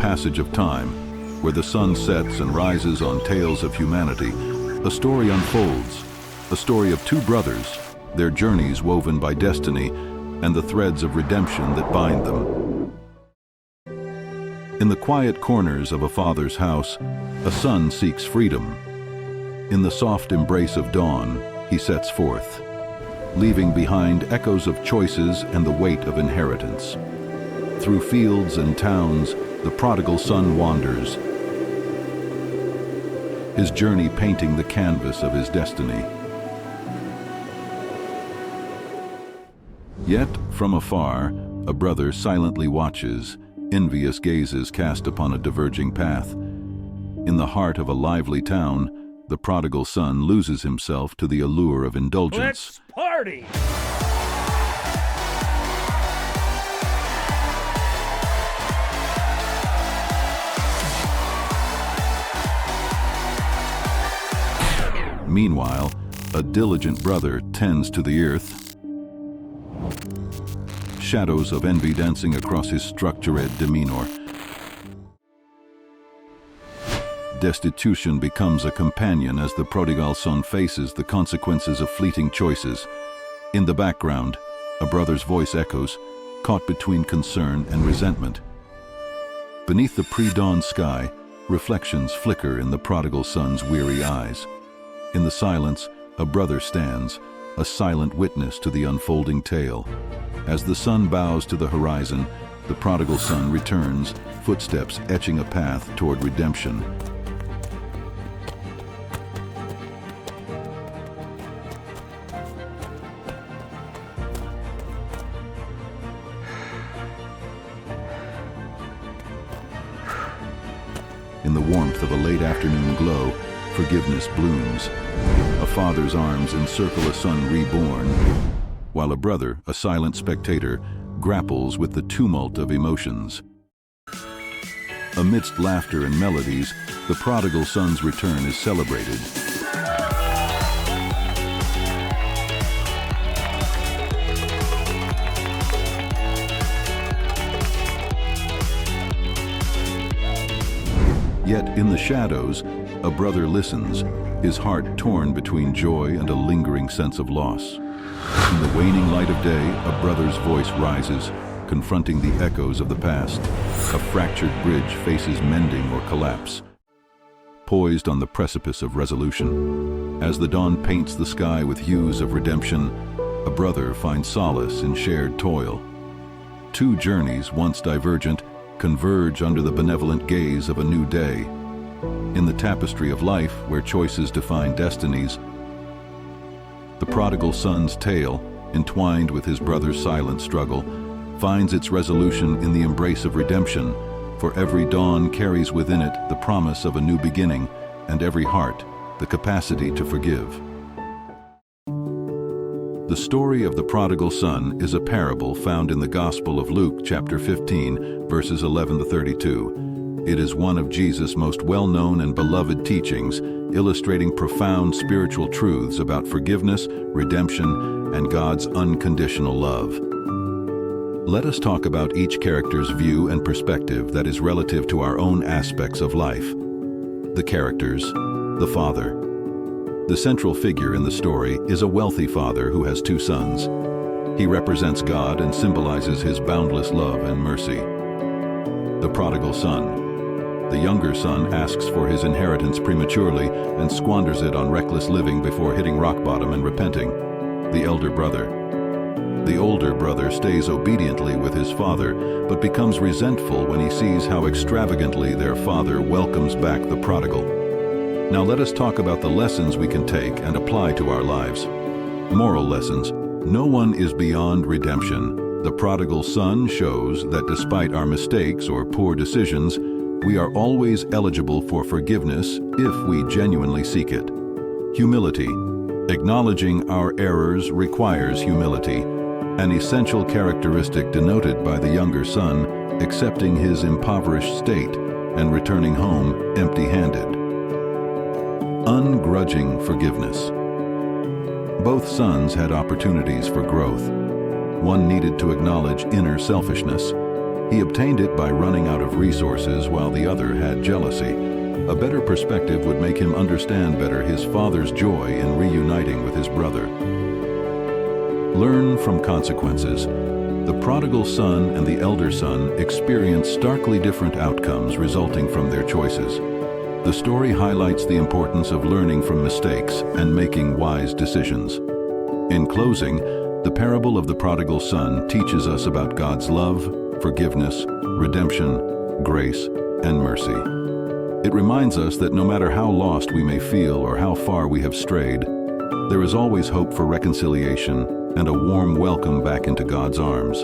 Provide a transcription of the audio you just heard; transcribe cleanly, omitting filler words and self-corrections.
passage of time, where the sun sets and rises on tales of humanity, a story unfolds, a story of two brothers, their journeys woven by destiny, and the threads of redemption that bind them. In the quiet corners of a father's house, a son seeks freedom. In the soft embrace of dawn, he sets forth, leaving behind echoes of choices and the weight of inheritance. Through fields and towns, the prodigal son wanders, his journey painting the canvas of his destiny. Yet, from afar, a brother silently watches, envious gazes cast upon a diverging path. In the heart of a lively town, the prodigal son loses himself to the allure of indulgence. Let's party! Meanwhile, a diligent brother tends to the earth, shadows of envy dancing across his structured demeanor. Destitution becomes a companion as the prodigal son faces the consequences of fleeting choices. In the background, a brother's voice echoes, caught between concern and resentment. Beneath the pre-dawn sky, reflections flicker in the prodigal son's weary eyes. In the silence, a brother stands, a silent witness to the unfolding tale. As the sun bows to the horizon, the prodigal son returns, footsteps etching a path toward redemption. In the warmth of a late afternoon glow, forgiveness blooms. A father's arms encircle a son reborn, while a brother, a silent spectator, grapples with the tumult of emotions. Amidst laughter and melodies, the prodigal son's return is celebrated. Yet in the shadows, a brother listens, his heart torn between joy and a lingering sense of loss. In the waning light of day, a brother's voice rises, confronting the echoes of the past. A fractured bridge faces mending or collapse, poised on the precipice of resolution. As the dawn paints the sky with hues of redemption, a brother finds solace in shared toil. Two journeys, once divergent, converge under the benevolent gaze of a new day. In the tapestry of life, where choices define destinies, the prodigal son's tale, entwined with his brother's silent struggle, finds its resolution in the embrace of redemption, for every dawn carries within it the promise of a new beginning, and every heart the capacity to forgive. The story of the prodigal son is a parable found in the Gospel of Luke, chapter 15, verses 11 to 32. It is one of Jesus' most well-known and beloved teachings, illustrating profound spiritual truths about forgiveness, redemption, and God's unconditional love. Let us talk about each character's view and perspective that is relative to our own aspects of life. The characters. The father. The central figure in the story is a wealthy father who has two sons. He represents God and symbolizes his boundless love and mercy. The prodigal son. The younger son asks for his inheritance prematurely and squanders it on reckless living before hitting rock bottom and repenting. The elder brother. The older brother stays obediently with his father, but becomes resentful when he sees how extravagantly their father welcomes back the prodigal. Now let us talk about the lessons we can take and apply to our lives. Moral lessons. No one is beyond redemption. The prodigal son shows that despite our mistakes or poor decisions, we are always eligible for forgiveness if we genuinely seek it. Humility. Acknowledging our errors requires humility, an essential characteristic denoted by the younger son accepting his impoverished state and returning home empty-handed. Ungrudging forgiveness. Both sons had opportunities for growth. One needed to acknowledge inner selfishness. He obtained it by running out of resources while the other had jealousy. A better perspective would make him understand better his father's joy in reuniting with his brother. Learn from consequences. The prodigal son and the elder son experience starkly different outcomes resulting from their choices. The story highlights the importance of learning from mistakes and making wise decisions. In closing, the parable of the prodigal son teaches us about God's love, forgiveness, redemption, grace, and mercy. It reminds us that no matter how lost we may feel or how far we have strayed, there is always hope for reconciliation and a warm welcome back into God's arms.